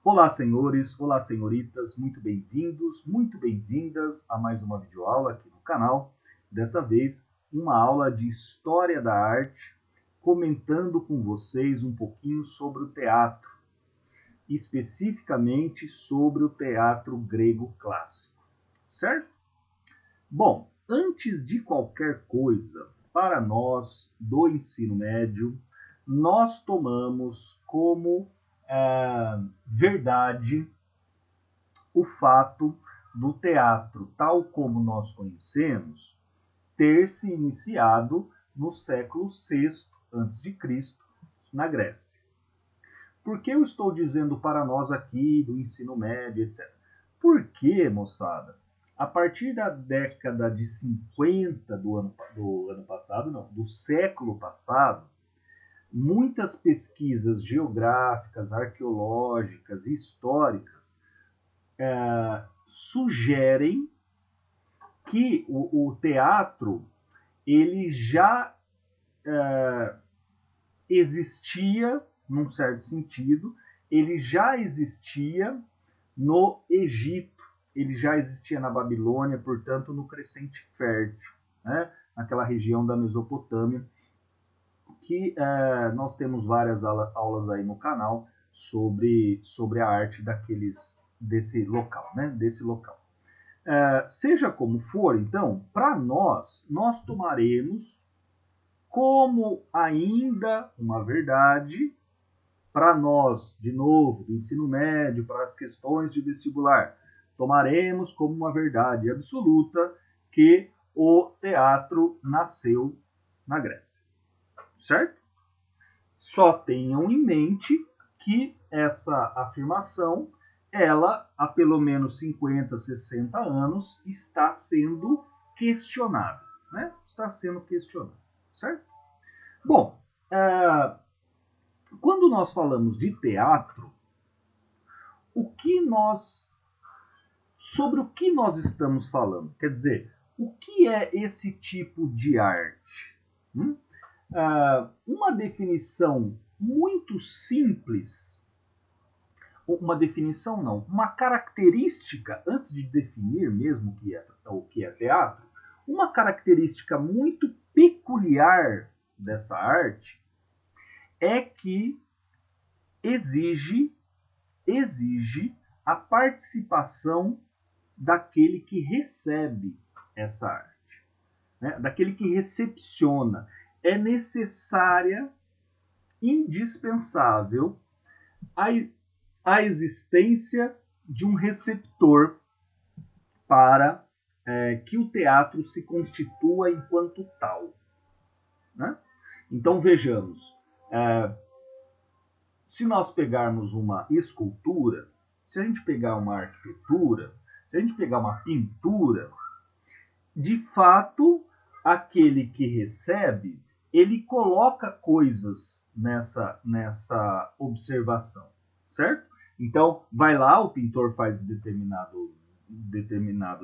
Olá, senhores, olá, senhoritas, muito bem-vindos, muito bem-vindas a mais uma videoaula aqui no canal. Dessa vez, uma aula de História da Arte, comentando com vocês um pouquinho sobre o teatro, especificamente sobre o teatro grego clássico, certo? Bom, antes de qualquer coisa, para nós do ensino médio, nós tomamos como verdade o fato do teatro, tal como nós conhecemos, ter se iniciado no século VI a.C., na Grécia. Por que eu estou dizendo para nós aqui do ensino médio, etc? Porque, moçada, a partir da década de 50 do ano passado, não, do século passado, muitas pesquisas geográficas, arqueológicas e históricas sugerem que o teatro ele já existia, num certo sentido, ele já existia no Egito, ele já existia na Babilônia, portanto, no Crescente Fértil, né? Naquela região da Mesopotâmia, que nós temos várias aulas aí no canal sobre a arte desse local, né? Desse local. Seja como for, então, para nós tomaremos como ainda uma verdade, para nós, de novo, do ensino médio, para as questões de vestibular, tomaremos como uma verdade absoluta que o teatro nasceu na Grécia, certo? Só tenham em mente que essa afirmação, ela, há pelo menos 50, 60 anos, está sendo questionada, né? Está sendo questionada, certo? Bom, quando nós falamos de teatro, sobre o que nós estamos falando? Quer dizer, o que é esse tipo de arte? Uma definição muito simples, uma definição não, uma característica, antes de definir mesmo o que é teatro, uma característica muito peculiar dessa arte é que exige a participação daquele que recebe essa arte, né? Daquele que recepciona. É necessária, indispensável, a existência de um receptor para que o teatro se constitua enquanto tal, né? Então vejamos, se nós pegarmos uma escultura, se a gente pegar uma arquitetura, se a gente pegar uma pintura, de fato, aquele que recebe, ele coloca coisas nessa observação, certo? Então, vai lá, o pintor faz determinado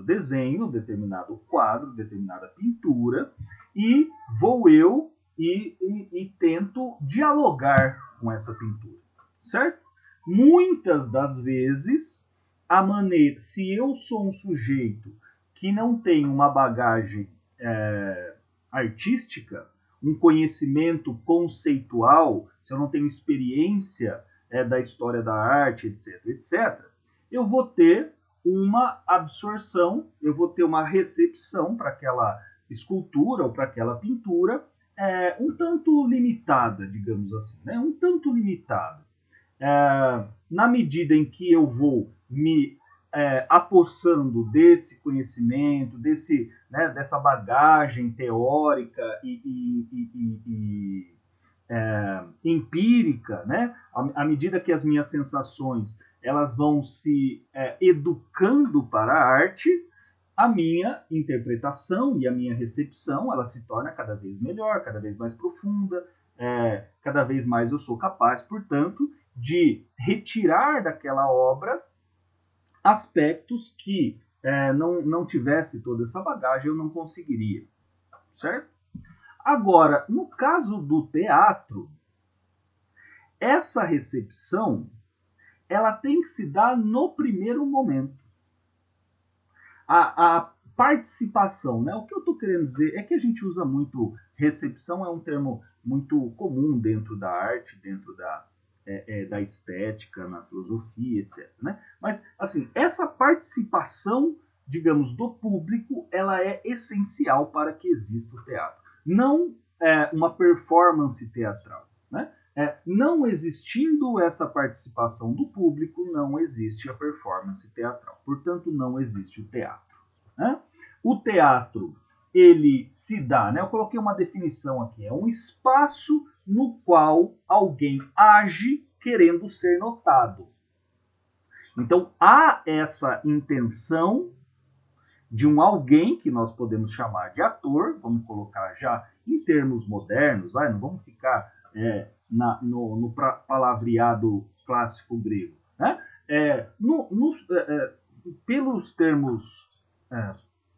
desenho, determinado quadro, determinada pintura, e vou eu e tento dialogar com essa pintura, certo? Muitas das vezes, se eu sou um sujeito que não tem uma bagagem artística, um conhecimento conceitual, se eu não tenho experiência da história da arte, etc., etc., eu vou ter uma absorção, eu vou ter uma recepção para aquela escultura ou para aquela pintura um tanto limitada, digamos assim, né? Um tanto limitada. Na medida em que eu vou me apossando desse conhecimento, dessa bagagem teórica e empírica, né? À medida que as minhas sensações elas vão se educando para a arte, a minha interpretação e a minha recepção ela se torna cada vez melhor, cada vez mais profunda, cada vez mais eu sou capaz, portanto, de retirar daquela obra aspectos que não tivesse toda essa bagagem eu não conseguiria, certo? Agora, no caso do teatro, essa recepção ela tem que se dar no primeiro momento. A participação, né? O que eu estou querendo dizer é que a gente usa muito recepção, é um termo muito comum dentro da arte, dentro da estética, na filosofia, etc. Né? Mas, assim, essa participação, digamos, do público, ela é essencial para que exista o teatro. Não uma performance teatral. Né? Não existindo essa participação do público, não existe a performance teatral. Portanto, não existe o teatro. Né? O teatro, ele se dá, né? Eu coloquei uma definição aqui, é um espaço no qual alguém age querendo ser notado. Então, há essa intenção de um alguém que nós podemos chamar de ator, vamos colocar já em termos modernos, não vamos ficar no palavreado clássico grego. Né? Pelos termos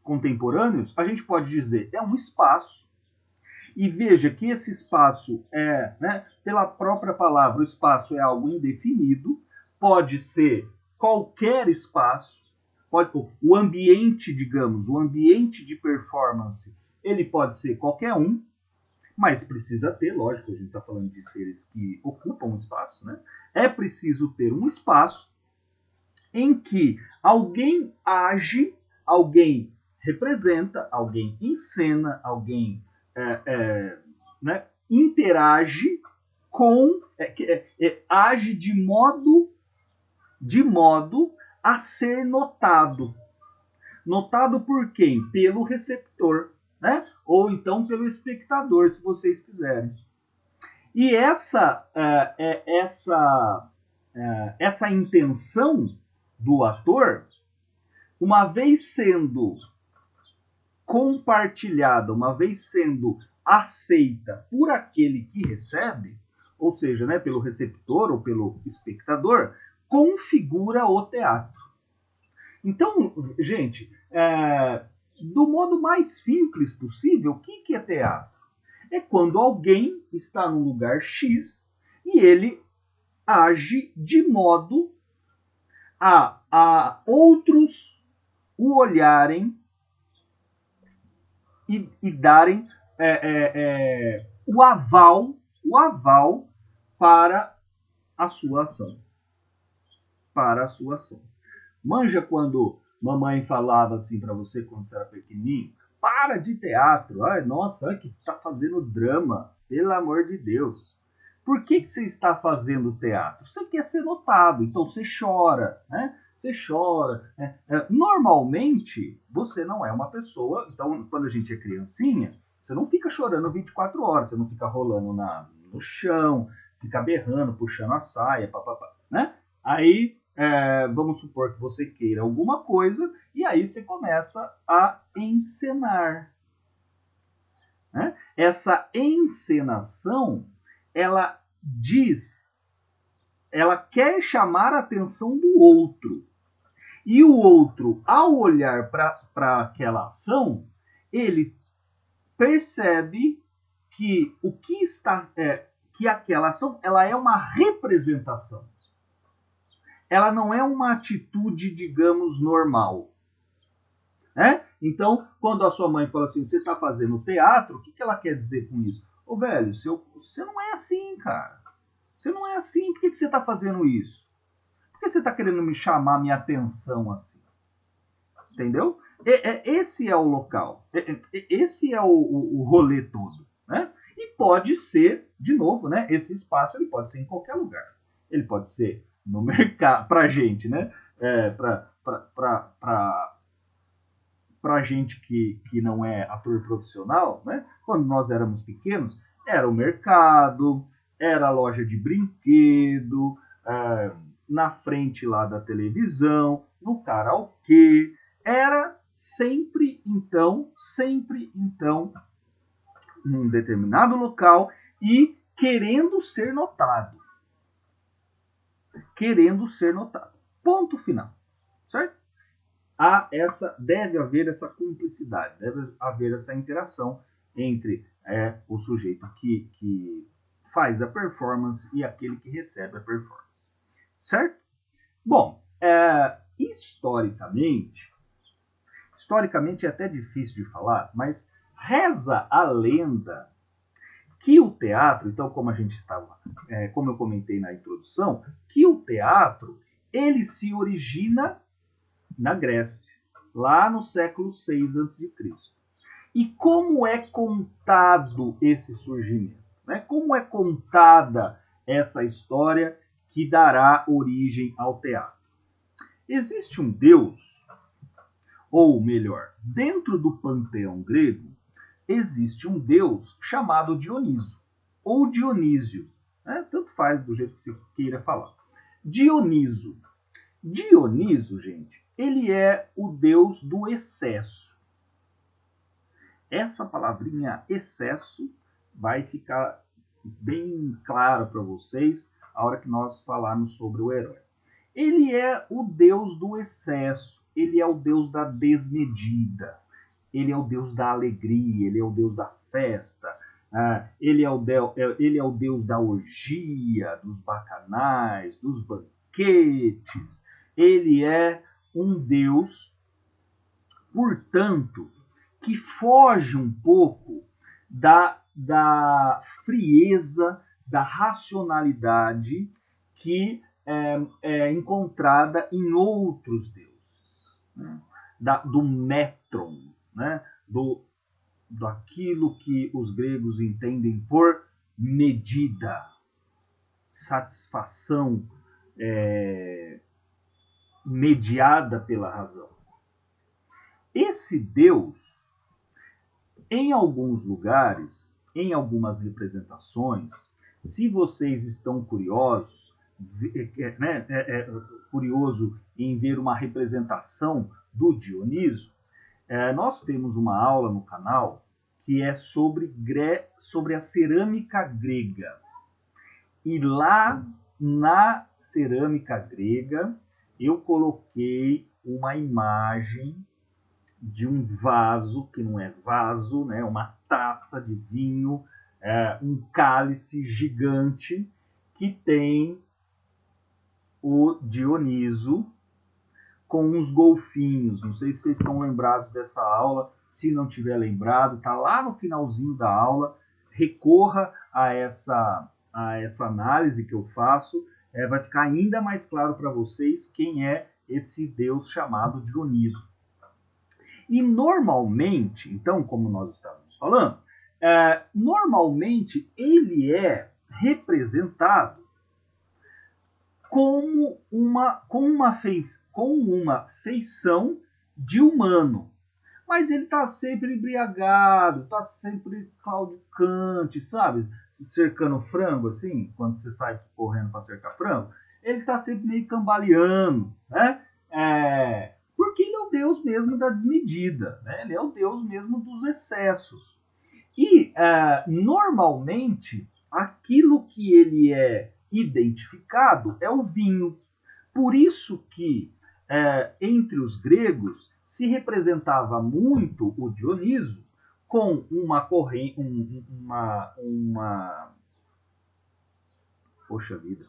contemporâneos, a gente pode dizer é um espaço, e veja que esse espaço pela própria palavra, o espaço é algo indefinido, pode ser qualquer espaço, o ambiente, digamos, o ambiente de performance, ele pode ser qualquer um, mas precisa ter, lógico, a gente está falando de seres que ocupam um espaço, né? É preciso ter um espaço em que alguém age, alguém representa, alguém encena, alguém interage com, age de modo a ser notado. Notado por quem? Pelo receptor, né? Ou então pelo espectador, se vocês quiserem. E essa intenção do ator, uma vez sendo compartilhada, uma vez sendo aceita por aquele que recebe, ou seja, né, pelo receptor ou pelo espectador, configura o teatro. Então, gente, do modo mais simples possível, o que é teatro? É quando alguém está num lugar X e ele age de modo a outros o olharem e darem o aval para a sua ação. Para a sua ação. Manja quando mamãe falava assim para você quando você era pequenininho? Para de teatro. Ai, nossa, olha que tá fazendo drama. Pelo amor de Deus. Por que você está fazendo teatro? Você quer ser notado, então você chora, né? Você chora. Normalmente, você não é uma pessoa... Então, quando a gente é criancinha, você não fica chorando 24 horas, você não fica rolando no chão, fica berrando, puxando a saia, papapá, né? Aí, vamos supor que você queira alguma coisa, e aí você começa a encenar. Né? Essa encenação, ela quer chamar a atenção do outro. E o outro, ao olhar para aquela ação, ele percebe que que aquela ação, ela é uma representação. Ela não é uma atitude, digamos, normal. Né? Então, quando a sua mãe fala assim, você está fazendo teatro, o que ela quer dizer com isso? Ô, velho, você não é assim, cara. Você não é assim, por que você está fazendo isso? Por que você está querendo me chamar minha atenção assim? Entendeu? Esse é o local. Esse é o rolê todo. Né? E pode ser, de novo, né? Esse espaço ele pode ser em qualquer lugar. Ele pode ser no mercado, pra gente, né? Pra gente que não é ator profissional, né? Quando nós éramos pequenos, era o mercado, era a loja de brinquedo, na frente lá da televisão, no karaokê, era sempre então, num determinado local e querendo ser notado. Querendo ser notado. Ponto final. Certo? Deve haver essa cumplicidade, deve haver essa interação entre o sujeito que faz a performance e aquele que recebe a performance. Certo? Bom, historicamente é até difícil de falar, mas reza a lenda que o teatro, então como eu comentei na introdução, que o teatro ele se origina na Grécia, lá no século 6 a.C. E como é contado esse surgimento? Né? Como é contada essa história que dará origem ao teatro? Existe um deus, ou melhor, dentro do panteão grego, existe um deus chamado Dioniso, ou Dionísio, né? Tanto faz do jeito que você queira falar. Dioniso. Dioniso, gente, ele é o deus do excesso. Essa palavrinha excesso vai ficar bem claro para vocês a hora que nós falarmos sobre o herói. Ele é o deus do excesso, ele é o deus da desmedida, ele é o deus da alegria, ele é o deus da festa, ele é o deus da orgia, dos bacanais, dos banquetes. Ele é um deus, portanto, que foge um pouco da frieza, da racionalidade que é encontrada em outros deuses, né? Do metron, né? Daquilo que os gregos entendem por medida, satisfação mediada pela razão. Esse Deus, em alguns lugares, em algumas representações, se vocês estão curiosos, né, curioso em ver uma representação do Dioniso, nós temos uma aula no canal que é sobre a cerâmica grega. E lá na cerâmica grega eu coloquei uma imagem de um vaso, que não é vaso, né, uma taça de vinho, um cálice gigante que tem o Dioniso com uns golfinhos. Não sei se vocês estão lembrados dessa aula. Se não tiver lembrado, está lá no finalzinho da aula. Recorra a essa análise que eu faço. Vai ficar ainda mais claro para vocês quem é esse Deus chamado Dioniso. E normalmente, então, como nós estávamos falando, normalmente ele é representado com uma feição de humano. Mas ele está sempre embriagado, está sempre claudicante, sabe? Cercando frango, assim, quando você sai correndo para cercar frango. Ele está sempre meio cambaleando, né? Porque ele é o Deus mesmo da desmedida, né? Ele é o Deus mesmo dos excessos. E, normalmente, aquilo que ele é identificado é o vinho. Por isso que, entre os gregos, se representava muito o Dioniso com uma corrente, poxa vida,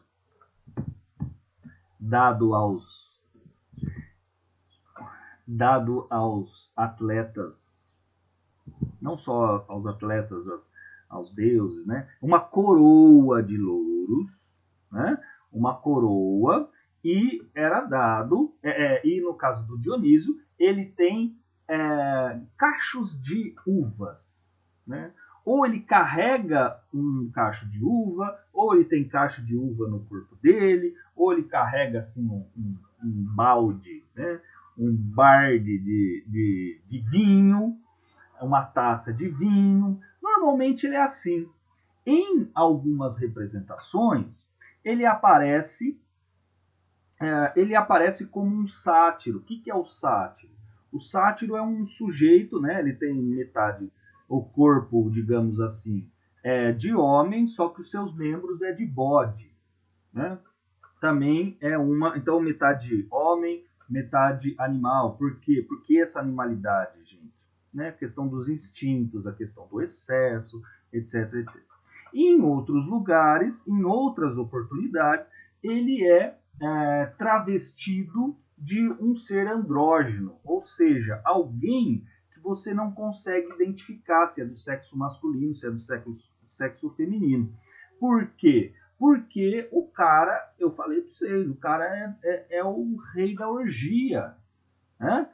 dado aos atletas, não só aos atletas, aos deuses, né? Uma coroa de louros, né? Uma coroa, e era dado, e no caso do Dionísio, ele tem cachos de uvas, né? Ou ele carrega um cacho de uva, ou ele tem cacho de uva no corpo dele, ou ele carrega assim um balde, né? Um barde de vinho, uma taça de vinho. Normalmente ele é assim. Em algumas representações, ele aparece como um sátiro. O que é o sátiro? O sátiro é um sujeito, né? Ele tem metade o corpo, digamos assim, de homem, só que os seus membros é de bode, né? Também é então metade homem, metade animal. Por quê? Porque essa animalidade, gente, né? A questão dos instintos, a questão do excesso, etc, etc. E em outros lugares, em outras oportunidades, ele é travestido de um ser andrógeno, ou seja, alguém que você não consegue identificar se é do sexo masculino, se é do sexo feminino. Por quê? Porque o cara, eu falei para vocês, o cara é o rei da orgia, né?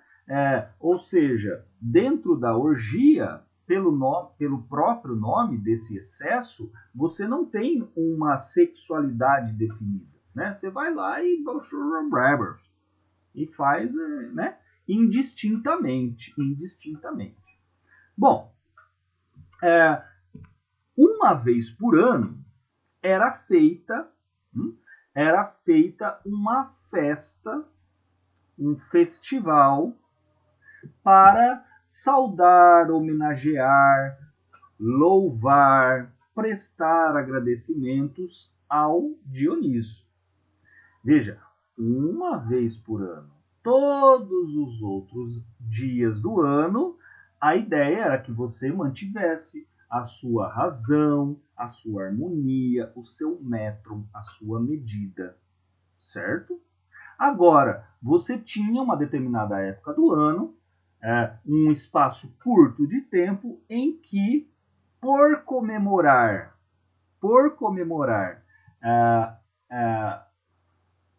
Ou seja, dentro da orgia, pelo próprio nome desse excesso, você não tem uma sexualidade definida. Né? Você vai lá e faz, né, indistintamente. Bom, uma vez por ano era feita uma festa, um festival para saudar, homenagear, louvar, prestar agradecimentos ao Dioniso. Veja, uma vez por ano. Todos os outros dias do ano, a ideia era que você mantivesse a sua razão, a sua harmonia, o seu metro, a sua medida, certo? Agora, você tinha uma determinada época do ano, um espaço curto de tempo em que, por comemorar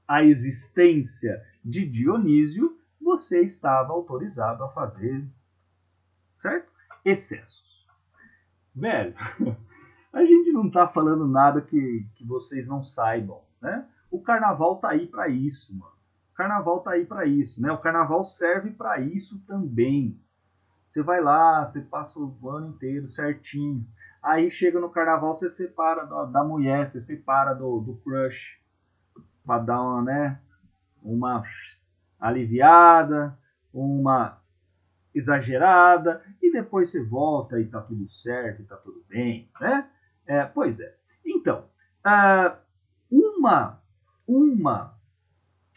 a existência de Dionísio, você estava autorizado a fazer, certo? Excessos. Velho, a gente não está falando nada que vocês não saibam, né? O carnaval tá aí para isso, mano. O carnaval tá aí para isso, né? O carnaval serve para isso também. Você vai lá, você passa o ano inteiro certinho. Aí chega no carnaval, você separa da mulher, você separa do crush, para dar uma aliviada, uma exagerada, e depois você volta e tá tudo certo, e tá tudo bem, né? Pois é. Então, uma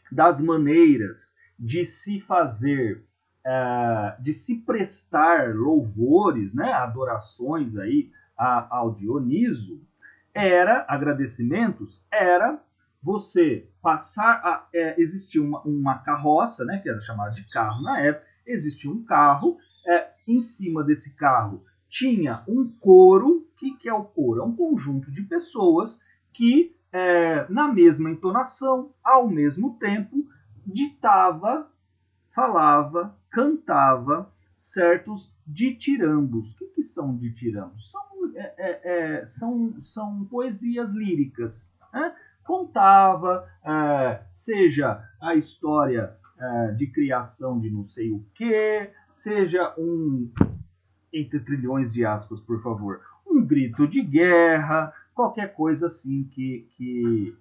das maneiras de se fazer, de se prestar louvores, né, adorações aí ao Dioniso, agradecimentos, era você passar existia uma carroça, né, que era chamada de carro na época, existia um carro, em cima desse carro tinha um coro. O que é o coro? É um conjunto de pessoas que, na mesma entonação, ao mesmo tempo, ditava, falava, cantava certos ditirambos. O que são ditirambos? São poesias líricas, né? Contava, seja a história de criação de não sei o que, seja entre trilhões de aspas, por favor, um grito de guerra, qualquer coisa assim que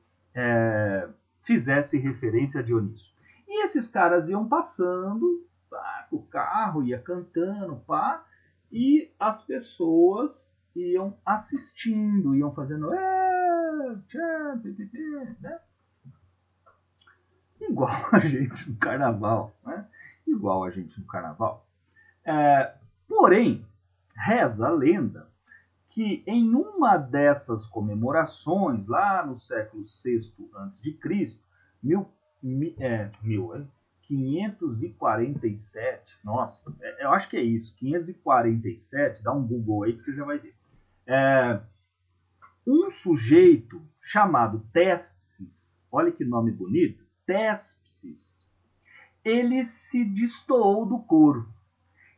fizesse referência a Dionísio. E esses caras iam passando, pá, o carro ia cantando, pá, e as pessoas iam assistindo, iam fazendo né? Igual a gente no carnaval, né? Igual a gente no carnaval. Porém, reza a lenda que em uma dessas comemorações, lá no século VI a.C., 547, nossa, eu acho que é isso, 547, dá um Google aí que você já vai ver. Um sujeito chamado Téspsis, olha que nome bonito, Téspsis, ele se destoou do coro.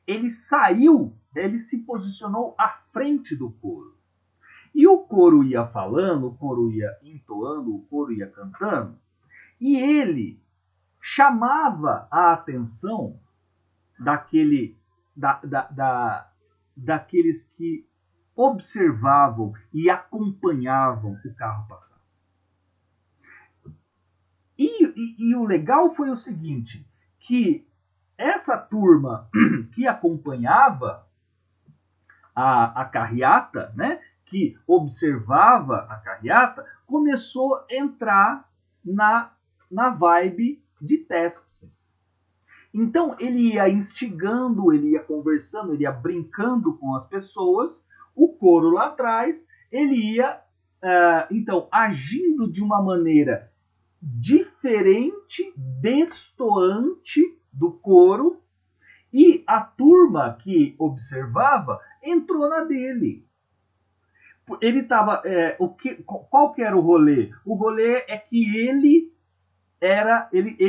Ele saiu, ele se posicionou à frente do coro. E o coro ia falando, o coro ia entoando, o coro ia cantando, e ele chamava a atenção daqueles que observavam e acompanhavam o carro passar. E o legal foi o seguinte, que essa turma que acompanhava a carreata, né, que observava a carreata, começou a entrar na vibe de Téspsis. Então ele ia instigando, ele ia conversando, ele ia brincando com as pessoas, o coro lá atrás, ele ia então agindo de uma maneira diferente diferente, destoante do coro, e a turma que observava entrou na dele. Ele estava. Qual que era o rolê? O rolê é que ele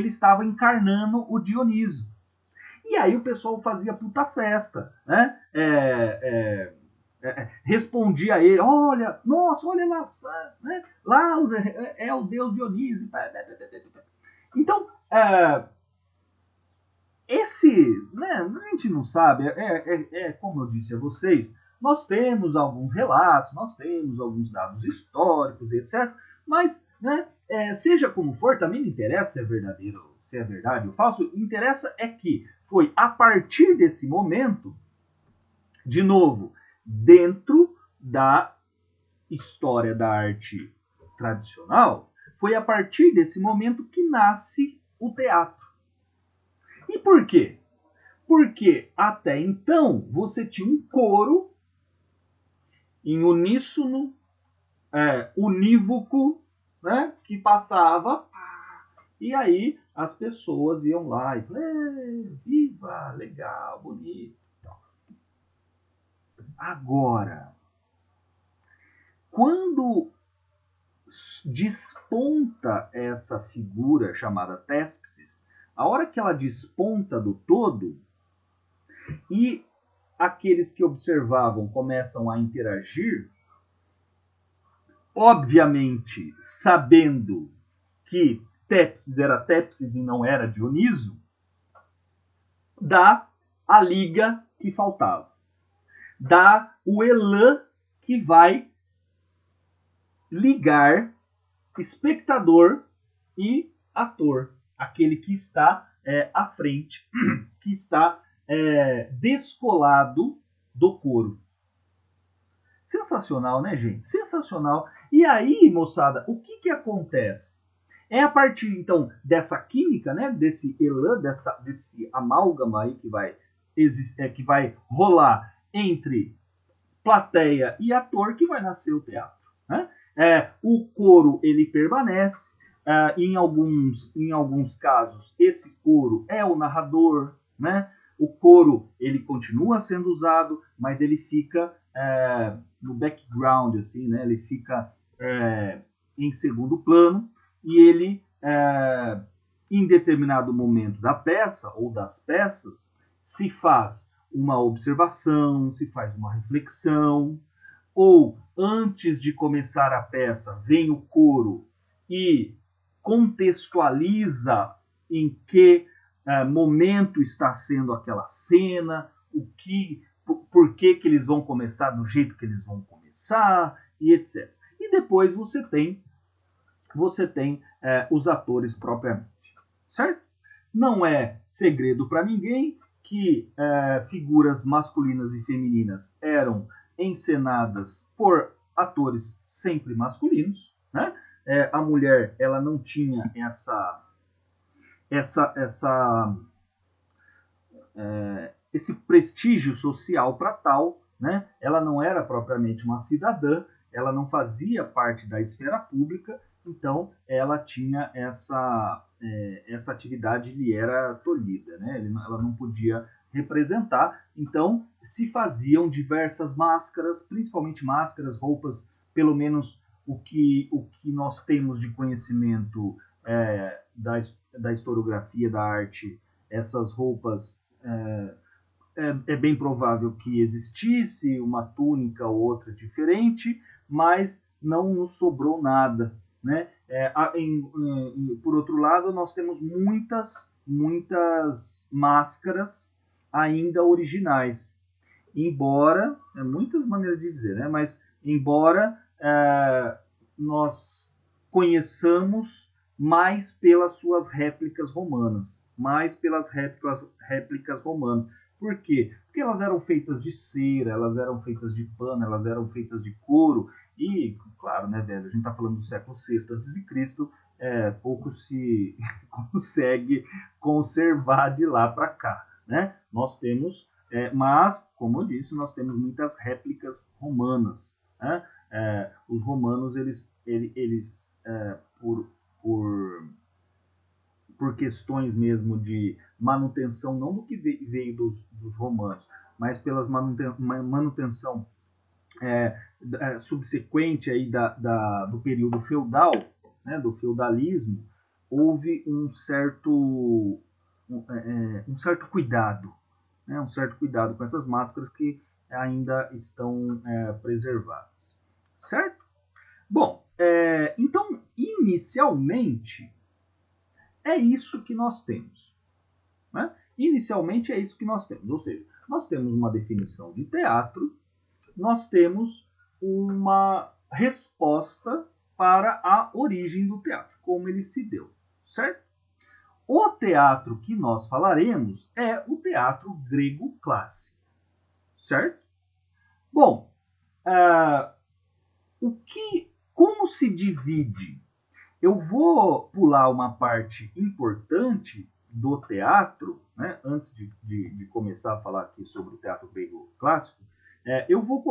estava encarnando o Dioniso. E aí o pessoal fazia puta festa, né? Respondia a ele, olha, nossa, olha lá, né? Lá é o deus Dionísio. Então, né, a gente não sabe, como eu disse a vocês, nós temos alguns relatos, nós temos alguns dados históricos, etc. Mas, né, seja como for, também não interessa se é verdadeiro, se é verdade ou falso, o que interessa é que foi a partir desse momento, de novo, dentro da história da arte tradicional, foi a partir desse momento que nasce o teatro. E por quê? Porque até então você tinha um coro em uníssono, unívoco, né, que passava, e aí as pessoas iam lá e viva, legal, bonito. Agora, quando desponta essa figura chamada Téspsis, a hora que ela desponta do todo, e aqueles que observavam começam a interagir, obviamente sabendo que Tépsis era Tépsis e não era Dioniso, dá a liga que faltava. Dá o elan que vai ligar espectador e ator, aquele que está à frente, que está descolado do coro. Sensacional, né, gente? Sensacional. E aí, moçada, o que acontece? É a partir, então, dessa química, né, desse elan, desse amálgama aí que vai rolar entre plateia e ator, que vai nascer o teatro. Né? O coro, ele permanece. Em alguns casos, esse coro é o narrador, né? O coro, ele continua sendo usado, mas ele fica no background, assim, né? Ele fica em segundo plano, e ele, em determinado momento da peça, ou das peças, se faz uma observação, se faz uma reflexão, ou antes de começar a peça, vem o coro e contextualiza em que momento está sendo aquela cena, por que eles vão começar do jeito que eles vão começar, e etc. E depois você tem os atores propriamente, certo? Não é segredo para ninguém que figuras masculinas e femininas eram encenadas por atores sempre masculinos, né? A mulher, ela não tinha esse prestígio social para tal, né? Ela não era propriamente uma cidadã, ela não fazia parte da esfera pública, então ela tinha essa atividade lhe era tolhida, né? Ela não podia representar, então se faziam diversas máscaras, principalmente máscaras, roupas, pelo menos o que nós temos de conhecimento da historiografia da arte, essas roupas é bem provável que existisse uma túnica ou outra diferente, mas não nos sobrou nada, né? Por outro lado, nós temos muitas máscaras ainda originais, embora, muitas maneiras de dizer, né? Mas embora nós conheçamos mais pelas suas réplicas romanas, Por quê? Porque elas eram feitas de cera, elas eram feitas de pano, elas eram feitas de couro. E, claro, né, velho, a gente está falando do século VI a.C., pouco se consegue conservar de lá para cá, né? Nós temos, mas, como eu disse, nós temos muitas réplicas romanas, né? Os romanos, eles por por questões mesmo de manutenção, não do que veio dos romanos, mas pelas manutenção subsequente aí do período feudal, né, do feudalismo, houve um certo cuidado, né, um certo cuidado com essas máscaras que ainda estão preservadas, certo? Bom, então, inicialmente, é isso que nós temos. Né? Inicialmente, é isso que nós temos. Ou seja, nós temos uma definição de teatro, nós temos uma resposta para a origem do teatro, como ele se deu, certo? O teatro que nós falaremos é o teatro grego clássico, certo? Bom, como se divide? Eu vou pular uma parte importante do teatro, né, antes de começar a falar aqui sobre o teatro grego clássico. Eu vou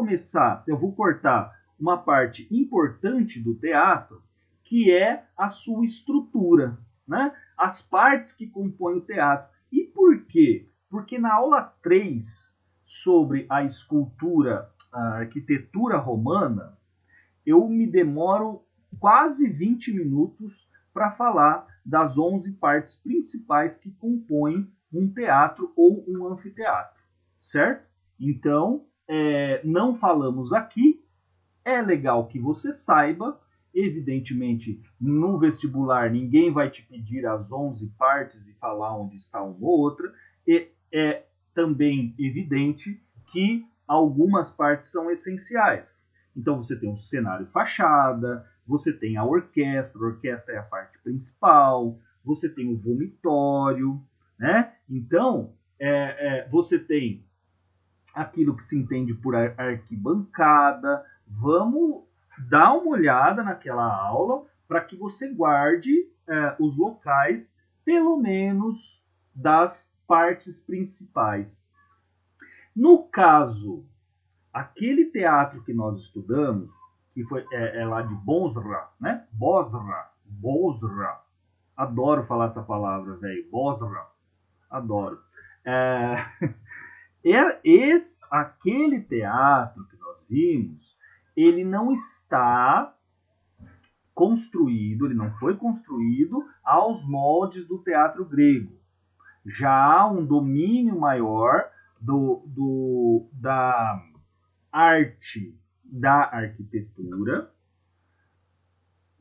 cortar uma parte importante do teatro, que é a sua estrutura, né? As partes que compõem o teatro. E por quê? Porque na aula 3 sobre a escultura, a arquitetura romana, eu me demoro quase 20 minutos para falar das 11 partes principais que compõem um teatro ou um anfiteatro, certo? Então, não falamos aqui, é legal que você saiba, evidentemente, no vestibular ninguém vai te pedir as 11 partes e falar onde está uma ou outra, e é também evidente que algumas partes são essenciais. Então você tem um cenário fachada, você tem a orquestra é a parte principal, você tem o vomitório, né? Então, você tem aquilo que se entende por arquibancada. Vamos dar uma olhada naquela aula para que você guarde os locais, pelo menos das partes principais. No caso, aquele teatro que nós estudamos, que foi lá de Bosra, né? Bosra. Adoro falar essa palavra, velho. Bosra. Adoro. Aquele teatro que nós vimos, ele não está construído, ele não foi construído aos moldes do teatro grego. Já há um domínio maior da arte da arquitetura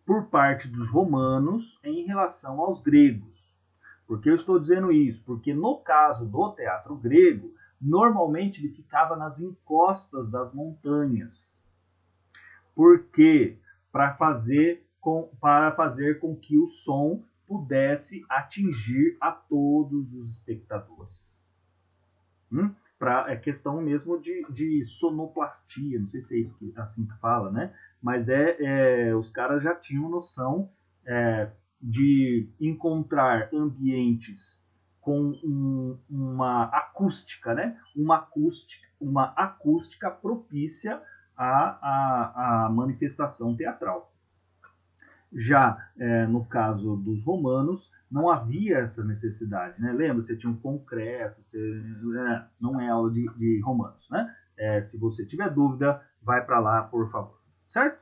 por parte dos romanos em relação aos gregos. Por que eu estou dizendo isso? Porque no caso do teatro grego, normalmente ele ficava nas encostas das montanhas. Por quê? Para fazer com que o som pudesse atingir a todos os espectadores. É questão mesmo de sonoplastia, não sei se é isso assim que fala, né? Mas os caras já tinham noção de encontrar ambientes com uma acústica, né? Uma acústica propícia à manifestação teatral. Já no caso dos romanos, não havia essa necessidade, né? Lembra, você tinha um concreto, não é aula de romanos, né? Se você tiver dúvida, vai para lá, por favor, certo?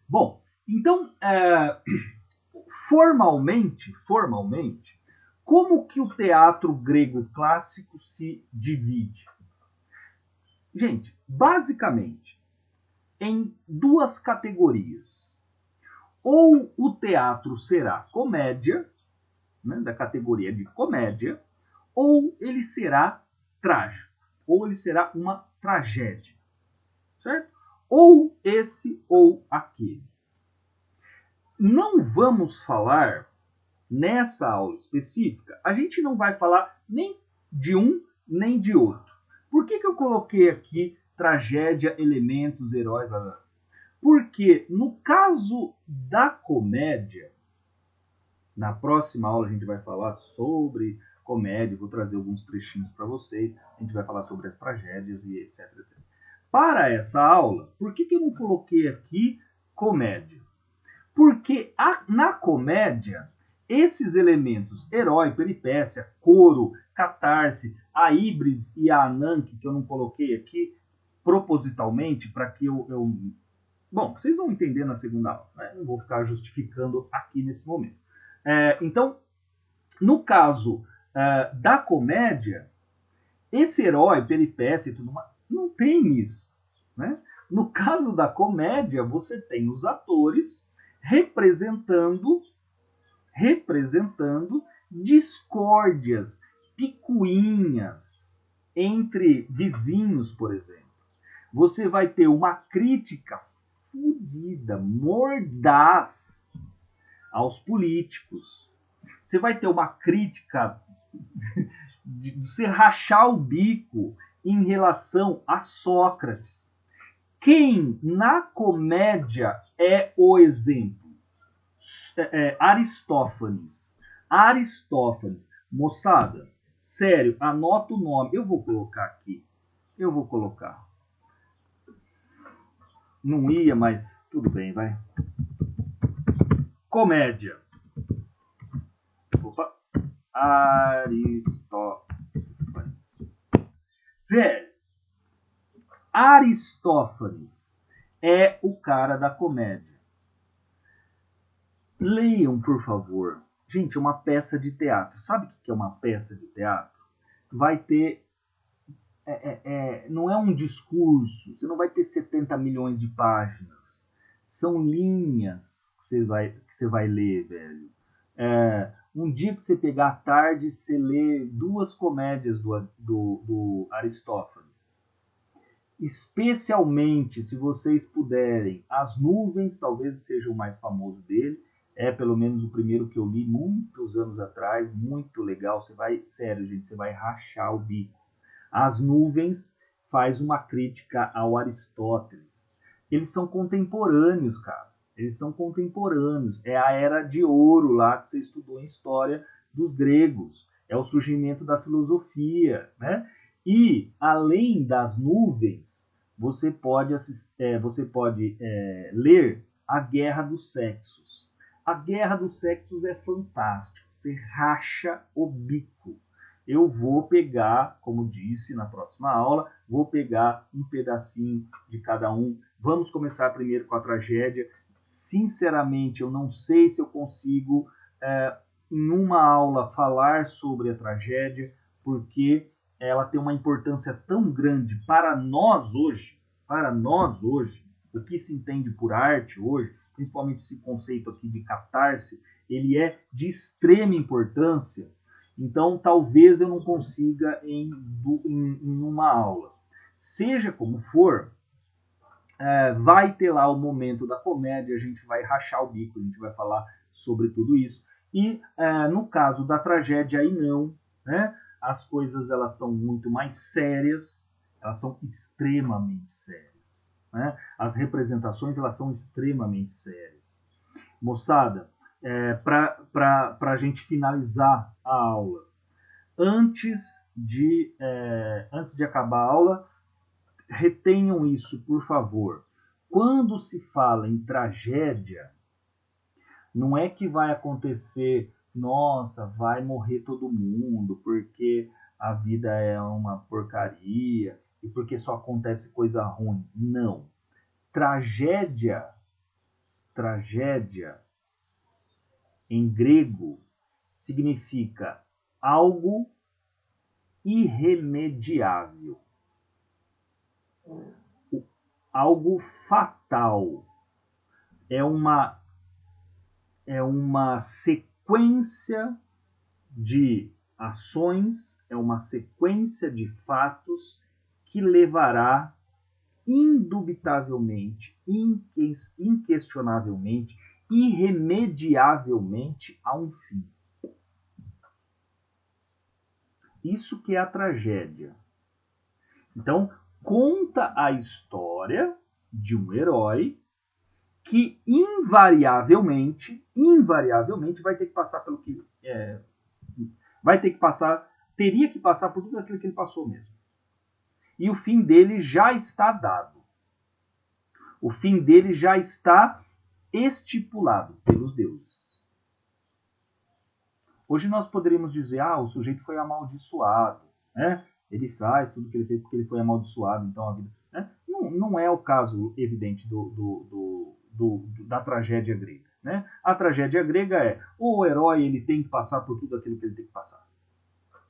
Bom, então, formalmente, como que o teatro grego clássico se divide? Gente, basicamente, em duas categorias. Ou o teatro será comédia, né, da categoria de comédia, ou ele será trágico, ou ele será uma tragédia, certo? Ou esse ou aquele. Não vamos falar, nessa aula específica, a gente não vai falar nem de um nem de outro. Por que eu coloquei aqui tragédia, elementos, heróis, blá, blá? Porque no caso da comédia, na próxima aula a gente vai falar sobre comédia, vou trazer alguns trechinhos para vocês, a gente vai falar sobre as tragédias e etc, etc. Para essa aula, por que eu não coloquei aqui comédia? Porque na comédia esses elementos, herói, peripécia, coro, catarse, a híbris e a ananke, que eu não coloquei aqui propositalmente para que Bom, vocês vão entender na segunda aula, né? Não vou ficar justificando aqui nesse momento. Então, no caso da comédia, esse herói, peripécia e tudo mais, não tem isso, né? No caso da comédia, você tem os atores representando discórdias, picuinhas entre vizinhos, por exemplo. Você vai ter uma crítica fodida, mordaz aos políticos. Você vai ter uma crítica de você rachar o bico em relação a Sócrates. Quem na comédia é o exemplo? Aristófanes. Aristófanes. Moçada, sério, anota o nome. Eu vou colocar aqui. Eu vou colocar. Não ia, mas tudo bem, vai. Comédia. Opa. Aristófanes. Velho, Aristófanes é o cara da comédia. Leiam, por favor. Gente, é uma peça de teatro. Sabe o que é uma peça de teatro? Vai ter... não é um discurso. Você não vai ter 70 milhões de páginas. São linhas que você vai ler, velho. Um dia que você pegar à tarde, você lê 2 comédias do Aristófanes. Especialmente, se vocês puderem, As Nuvens, talvez seja o mais famoso dele. É pelo menos o primeiro que eu li muitos anos atrás, muito legal. Você vai, sério, gente, você vai rachar o bico. As Nuvens faz uma crítica ao Aristóteles. Eles são contemporâneos, cara. Eles são contemporâneos. É a era de ouro lá que você estudou em história dos gregos. É o surgimento da filosofia, né? E, além das nuvens, você pode ler A Guerra dos Sexos. A Guerra dos Sexos é fantástico. Você racha o bico. Eu vou pegar, como disse na próxima aula, vou pegar um pedacinho de cada um. Vamos começar primeiro com a tragédia. Sinceramente, eu não sei se eu consigo, em uma aula, falar sobre a tragédia, porque ela tem uma importância tão grande para nós hoje, o que se entende por arte hoje, principalmente esse conceito aqui de catarse, ele é de extrema importância. Então, talvez eu não consiga em uma aula. Seja como for, vai ter lá o momento da comédia, a gente vai rachar o bico, a gente vai falar sobre tudo isso. E no caso da tragédia, aí não, né? As coisas elas são muito mais sérias, elas são extremamente sérias, né? As representações elas são extremamente sérias. Moçada, para a gente finalizar a aula, antes de acabar a aula, retenham isso, por favor. Quando se fala em tragédia, não é que vai acontecer, nossa, vai morrer todo mundo, porque a vida é uma porcaria e porque só acontece coisa ruim. Não. Tragédia em grego significa algo irremediável, algo fatal. É uma sequência de ações, é uma sequência de fatos que levará indubitavelmente, inquestionavelmente, irremediavelmente a um fim. Isso que é a tragédia. Então, conta a história de um herói que invariavelmente vai ter que passar pelo que teria que passar por tudo aquilo que ele passou mesmo. E o fim dele já está dado. O fim dele já está estipulado pelos deuses. Hoje nós poderíamos dizer, o sujeito foi amaldiçoado, né? Ele faz tudo que ele fez porque ele foi amaldiçoado, então a vida... Né? Não é o caso evidente da tragédia grega. Né? A tragédia grega é o herói ele tem que passar por tudo aquilo que ele tem que passar.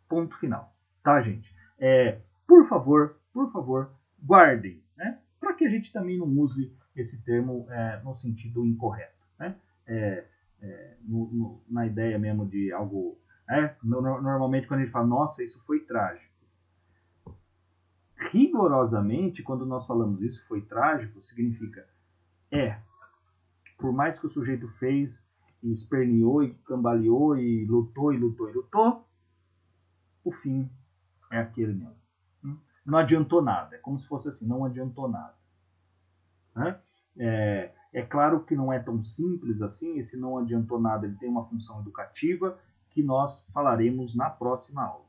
Ponto final. Tá, gente? Por favor, guardem, né? Para que a gente também não use esse termo no sentido incorreto. Né? Na ideia mesmo de algo... Normalmente quando a gente fala, nossa, isso foi trágico. Rigorosamente, quando nós falamos isso foi trágico, significa por mais que o sujeito fez e esperneou e cambaleou e lutou, o fim é aquele mesmo. Não adiantou nada. É como se fosse assim, não adiantou nada. Né? É claro que não é tão simples assim. Esse não adiantou nada, ele tem uma função educativa que nós falaremos na próxima aula.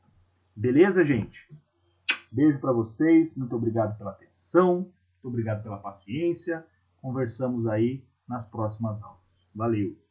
Beleza, gente? Beijo para vocês. Muito obrigado pela atenção. Muito obrigado pela paciência. Conversamos aí nas próximas aulas. Valeu!